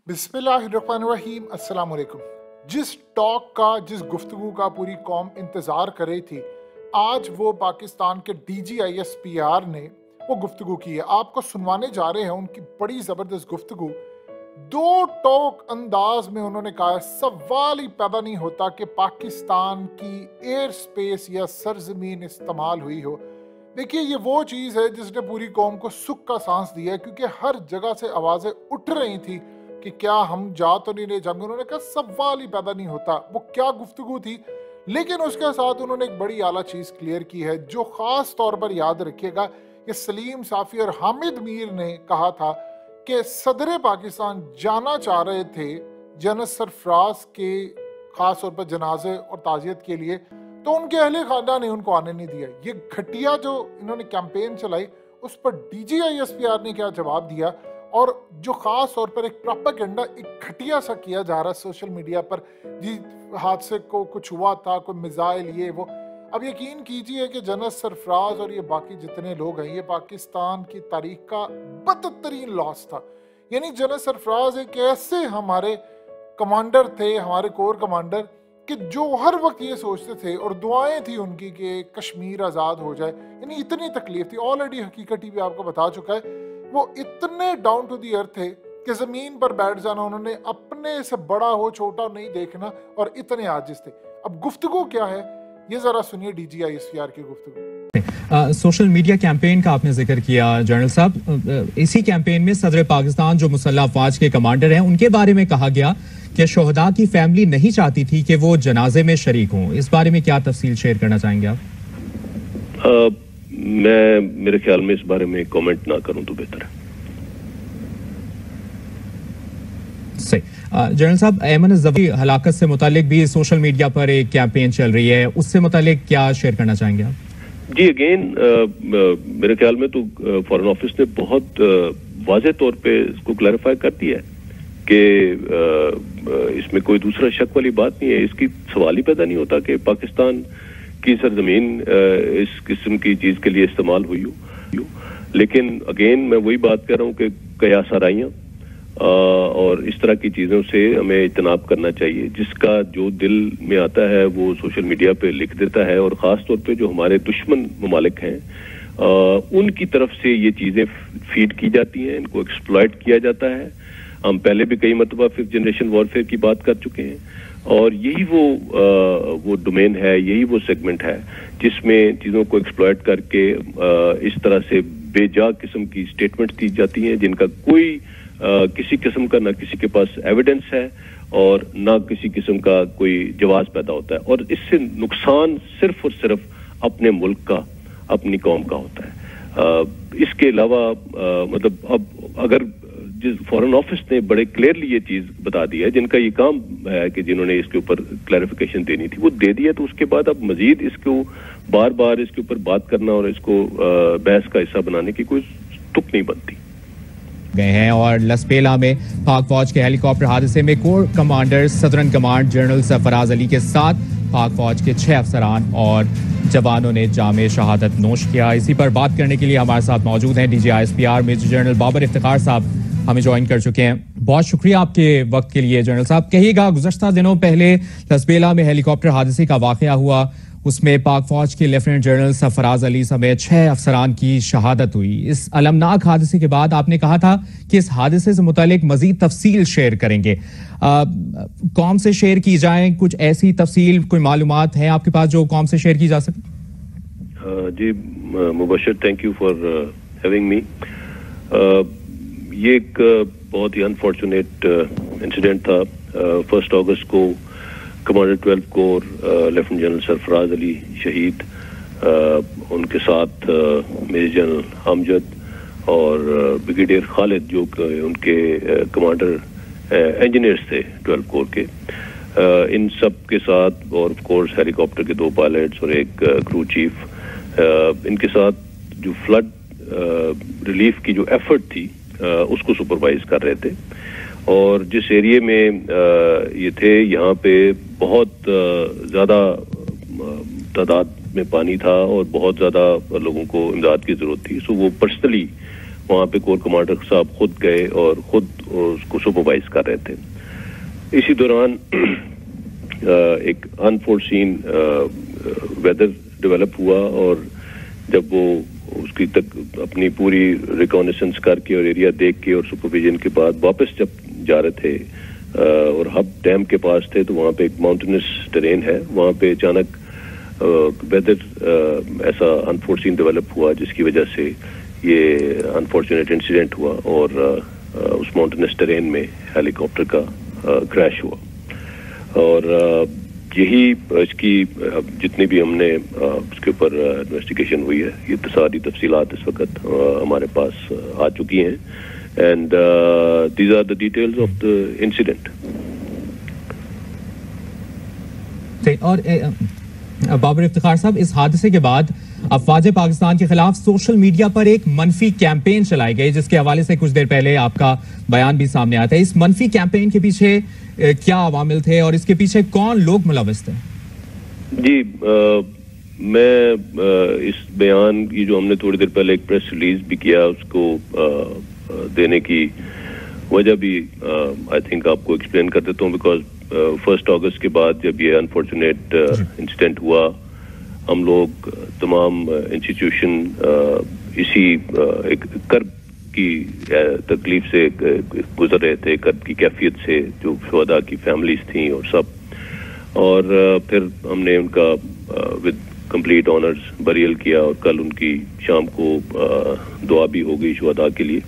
बिस्मिल्लाहिर्रहमानिर्रहीम, अस्सलाम वालेकुम। जिस टॉक का, जिस गुफ्तगू का पूरी कौम इंतज़ार कर रही थी, आज वो पाकिस्तान के DGISPR ने वो गुफ्तगू की है। आपको सुनवाने जा रहे हैं उनकी बड़ी ज़बरदस्त गुफ्तगू। दो टोक अंदाज में उन्होंने कहा है, सवाल ही पैदा नहीं होता कि पाकिस्तान की एयर स्पेस या सरजमीन इस्तेमाल हुई हो। देखिए, ये वो चीज़ है जिसने पूरी कौम को सुख का सांस दिया है, क्योंकि हर जगह से आवाज़ें उठ रही थी कि क्या हम जा तो नहीं रहे जंग। उन्होंने कहा सवाल ही पैदा नहीं होता। वो क्या गुफ्तगू थी, लेकिन उसके साथ उन्होंने एक बड़ी आला चीज़ क्लियर की है जो ख़ास तौर पर याद रखिएगा कि सलीम साफ़ी और हामिद मीर ने कहा था कि सदर पाकिस्तान जाना चाह रहे थे जनरल सरफराज के ख़ास तौर पर जनाजे और ताज़ियत के लिए, तो उनके अहले खाना ने उनको आने नहीं दिया। ये घटिया जो इन्होंने कैंपेन चलाई, उस पर DGISPR ने क्या जवाब दिया, और जो ख़ास तौर पर एक प्रोपेगेंडा एक घटिया सा किया जा रहा है सोशल मीडिया पर, जी हादसे को कुछ हुआ था, कोई मिसाइल ये वो। अब यकीन कीजिए कि जनरल सरफराज और ये बाकी जितने लोग हैं, ये पाकिस्तान की तारीख का बदतरीन लॉस था। यानी जनरल सरफराज एक ऐसे हमारे कमांडर थे, हमारे कोर कमांडर, कि जो हर वक्त ये सोचते थे और दुआएं थी उनकी कि कश्मीर आज़ाद हो जाए। यानी इतनी तकलीफ थी। ऑलरेडी हकीकत भी आपको बता चुका है, वो इतने डाउन टू दी अर्थ थे कि ज़मीन पर बैठ जाना उन्होंने अपने से बड़ा हो छोटा नहीं देखना, और इतने आजिज़ थे। अब गुफ्तगू क्या है, ये ज़रा सुनिए DGISPR की गुफ्तगू। सोशल मीडिया कैंपेन का आपने जिक्र किया जनरल साहब। इसी कैंपेन में सदर पाकिस्तान जो मुसल्लह अफवाज के कमांडर हैं, उनके बारे में कहा गया कि शोहदा की फैमिली नहीं चाहती थी कि वो जनाजे में शरीक हों। इस बारे में क्या तफसील शेयर करना चाहेंगे आप? मेरे ख्याल में इस बारे में कमेंट ना करूं तो बेहतर है। सही। जनरल साहब, अयमन ज़फ़री हलाकत से मुतालिक भी सोशल मीडिया पर एक कैंपेन चल रही है, उससे मुतालिक क्या शेयर करना चाहेंगे आप? जी, अगेन मेरे ख्याल में तो फॉरेन ऑफिस ने बहुत वाज़ेह तौर पे इसको क्लैरिफाई कर दिया है कि इसमें कोई दूसरा शक वाली बात नहीं है। इसकी सवाल ही पैदा नहीं होता कि पाकिस्तान की सरजमीन इस किस्म की चीज के लिए इस्तेमाल हुई हो। लेकिन अगेन मैं वही बात कर रहा हूँ कि कयास आराइयाँ और इस तरह की चीजों से हमें इज्तनाब करना चाहिए। जिसका जो दिल में आता है वो सोशल मीडिया पे लिख देता है, और खास तौर पे जो हमारे दुश्मन ममालिक हैं उनकी तरफ से ये चीजें फीड की जाती हैं, इनको एक्सप्लॉइट किया जाता है। हम पहले भी कई मरतबा फिफ्थ जनरेशन वॉरफेयर की बात कर चुके हैं, और यही वो डोमेन है, यही वो सेगमेंट है जिसमें चीज़ों को एक्सप्लॉइट करके इस तरह से बेजा किस्म की स्टेटमेंट दी जाती हैं जिनका कोई किसी किस्म का ना किसी के पास एविडेंस है और ना किसी किस्म का कोई जवाब पैदा होता है, और इससे नुकसान सिर्फ और सिर्फ अपने मुल्क का, अपनी कौम का होता है। इसके अलावा मतलब अब अगर जिस फॉरेन ऑफिस ने बड़े क्लियरली ये चीज बता दी है, जिनका ये काम है कि जिन्होंने इसके ऊपर क्लैरिफिकेशन देनी थी वो दे दिया, तो उसके बाद अब मजीद इसको बार बार इसके ऊपर बात करना और इसको बहस का हिस्सा बनाने की कोई तुक नहीं बनती गए हैं। और लसपेला में पाक फौज के हेलीकॉप्टर हादसे में core commander southern command general Sarfaraz Ali के साथ पाक फौज के 6 अफसरान और जवानों ने जामे शहादत नोश किया। इसी पर बात करने के लिए हमारे साथ मौजूद हैं DGISPR major general Babar Iftikhar साहब, हमें ज्वाइन कर चुके हैं। बहुत शुक्रिया आपके वक्त के लिए जनरल साहब। कहिएगा, गुज़श्ता दिनों पहले लसबेला में हेलीकॉप्टर हादसे का वाक़या हुआ, उसमें पाक फौज के लेफ्टिनेंट जनरल सरफराज अली समेत 6 अफसरान की शहादत हुई। इस अलमनाक हादसे के बाद आपने कहा था कि इस हादसे से मुतालिक मजीद तफसील शेयर करेंगे। कौम से शेयर की जाए, कुछ ऐसी तफसील, कोई मालूमात है आपके पास जो कौम से शेयर की जा सके? जी Mubashar, thank you for having me. ये एक बहुत ही अनफॉर्चुनेट इंसिडेंट था। 1 अगस्त को commander 12 core lieutenant general Sarfaraz Ali शहीद, उनके साथ मेजर जनरल हमजद और ब्रिगेडियर खालिद जो उनके कमांडर इंजीनियर्स थे 12 कोर के, इन सब के साथ, और ऑफ कोर्स हेलीकॉप्टर के 2 पायलट्स और एक क्रू चीफ, इनके साथ जो फ्लड रिलीफ की जो एफर्ट थी उसको सुपरवाइज कर रहे थे। और जिस एरिया में ये थे, यहाँ पे बहुत ज़्यादा तादाद में पानी था और बहुत ज़्यादा लोगों को इमदाद की ज़रूरत थी। सो वो पर्सनली وہاں پہ کور کمانڈر صاحب خود گئے اور خود اس کو سپروائز کر رہے تھے. اسی دوران ایک انفورسین ویدر ڈیولپ ہوا اور جب وہ اس کی تک اپنی پوری ریکانیسنس کر کے اور ایریا دیکھ کے اور سپرویژن کے بعد واپس جب جا رہے تھے اور ہب ڈیم کے پاس تھے تو وہاں پہ ایک ماؤنٹینس ٹرین ہے, وہاں پہ اچانک ویدر ایسا انفورسین ڈیولپ ہوا جس کی وجہ سے یہ انفارچونیٹ انسیڈنٹ ہوا اور اس ماؤنٹینس ٹرین میں ہیلی کاپٹر کا کریش ہوا. اور یہی اس کی جتنی بھی ہم نے اس کے اوپر انویسٹیگیشن ہوئی ہے یہ ساری تفصیلات اس وقت ہمارے پاس آ چکی ہیں and these are the details of the incident. اور بابر افتخار صاحب, اس حادثے کے بعد افواج پاکستان کے خلاف سوشل میڈیا پر ایک منفی کیمپین چلائی گئی جس کے حوالے سے کچھ دیر پہلے آپ کا بیان بھی سامنے آیا تھا. اس منفی کیمپین کے پیچھے کیا عوامل تھے اور اس کے پیچھے کون لوگ ملوث تھے؟ جی میں اس بیان کی جو ہم نے تھوڑی دیر پہلے ایک پریس ریلیز بھی کیا اس کو دینے کی وجہ بھی آئی تھنک آپ کو ایکسپلین کر دیتا ہوں, بیکاز 1 اگست کے بعد جب یہ انفارچونیٹ انسیڈنٹ ہوا ہم لوگ تمام انسٹیٹیوشن اسی ایک کرب کی تکلیف سے گزر رہے تھے, کرب کی کیفیت سے, جو شہداء کی فیملیز تھیں اور سب. اور پھر ہم نے ان کا ود کمپلیٹ آنرز بریل کیا اور کل ان کی شام کو دعا بھی ہو گئی شہداء کے لیے.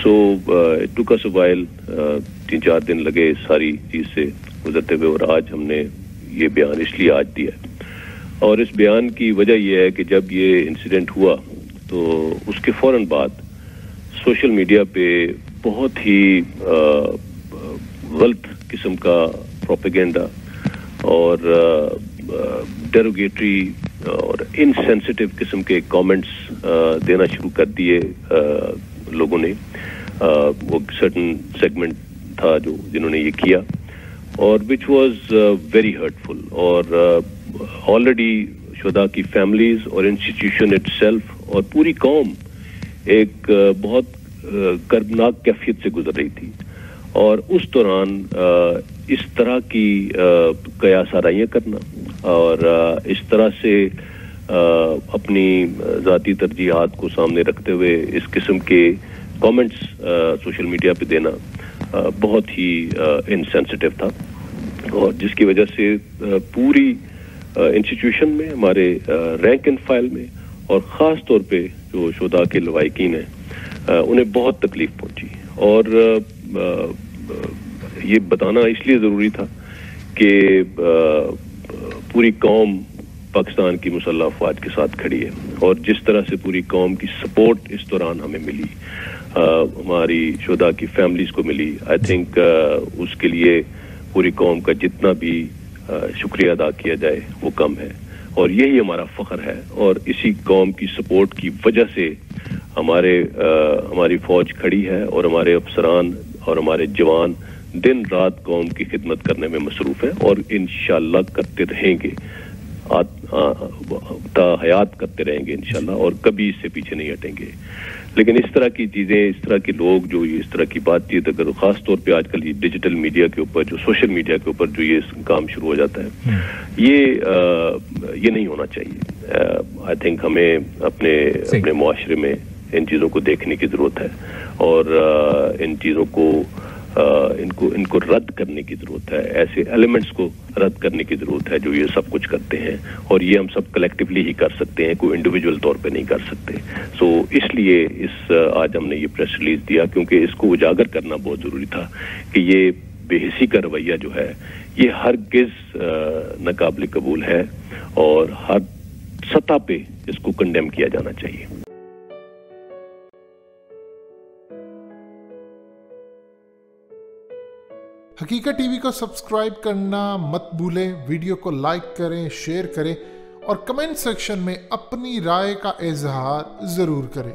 So it took us a while, 3-4 دن لگے اس ساری چیز سے گزرتے ہوئے اور آج ہم نے یہ بیان اس لیے آج دیا ہے. اور اس بیان کی وجہ یہ ہے کہ جب یہ انسیڈنٹ ہوا تو اس کے فوراً بعد سوشل میڈیا پہ بہت ہی غلط قسم کا پروپیگنڈا اور ڈیروگیٹری اور انسینسٹیو قسم کے کامنٹس دینا شروع کر دیے لوگوں نے. وہ سرٹن سیگمنٹ تھا جنہوں نے یہ کیا اور وچ واز ویری ہرٹفل. اور آلریڈی شہداء کی فیملیز اور انسٹیٹیوشن اٹ سیلف اور پوری قوم ایک بہت کربناک کیفیت سے گزر رہی تھی, اور اس دوران اس طرح کی قیاس آرائیاں کرنا اور اس طرح سے اپنی ذاتی ترجیحات کو سامنے رکھتے ہوئے اس قسم کے کامنٹس سوشل میڈیا پہ دینا بہت ہی انسینسٹیو تھا, اور جس کی وجہ سے پوری انسٹیٹیوشن میں ہمارے رینک اینڈ فائل میں اور خاص طور پہ جو شہداء کے لواحقین ہیں انہیں بہت تکلیف پہنچی. اور یہ بتانا اس لیے ضروری تھا کہ پوری قوم پاکستان کی مسلح افواج کے ساتھ کھڑی ہے, اور جس طرح سے پوری قوم کی سپورٹ اس دوران ہمیں ملی, ہماری شہداء کی فیملیز کو ملی, آئی تھنک اس کے لیے پوری قوم کا جتنا بھی شکریہ ادا کیا جائے وہ کم ہے. اور یہی ہمارا فخر ہے, اور اسی قوم کی سپورٹ کی وجہ سے ہماری فوج کھڑی ہے اور ہمارے افسران اور ہمارے جوان دن رات قوم کی خدمت کرنے میں مصروف ہیں, اور انشاءاللہ کرتے رہیں گے, تا حیات کرتے رہیں گے انشاءاللہ, اور کبھی اس سے پیچھے نہیں ہٹیں گے. لیکن اس طرح کی چیزیں, اس طرح کے لوگ جو اس طرح کی بات چیت, اگر خاص طور پہ آج کل یہ ڈیجیٹل میڈیا کے اوپر, جو سوشل میڈیا کے اوپر جو یہ کام شروع ہو جاتا ہے, یہ نہیں ہونا چاہیے. آئی تھنک ہمیں اپنے معاشرے میں ان چیزوں کو دیکھنے کی ضرورت ہے, اور ان چیزوں کو ان کو رد کرنے کی ضرورت ہے, ایسے ایلیمنٹس کو رد کرنے کی ضرورت ہے جو یہ سب کچھ کرتے ہیں, اور یہ ہم سب کلیکٹیولی ہی کر سکتے ہیں, کوئی انڈیویجول طور پہ نہیں کر سکتے. سو اس لیے آج ہم نے یہ پریس ریلیز دیا, کیونکہ اس کو اجاگر کرنا بہت ضروری تھا کہ یہ بے حسی کا رویہ جو ہے یہ ہرگز ناقابل قبول ہے, اور ہر سطح پہ اس کو کنڈیم کیا جانا چاہیے. حقیقت ٹی وی کو سبسکرائب کرنا مت بھولیں, ویڈیو کو لائک کریں, شیئر کریں, اور کمنٹ سیکشن میں اپنی رائے کا اظہار ضرور کریں.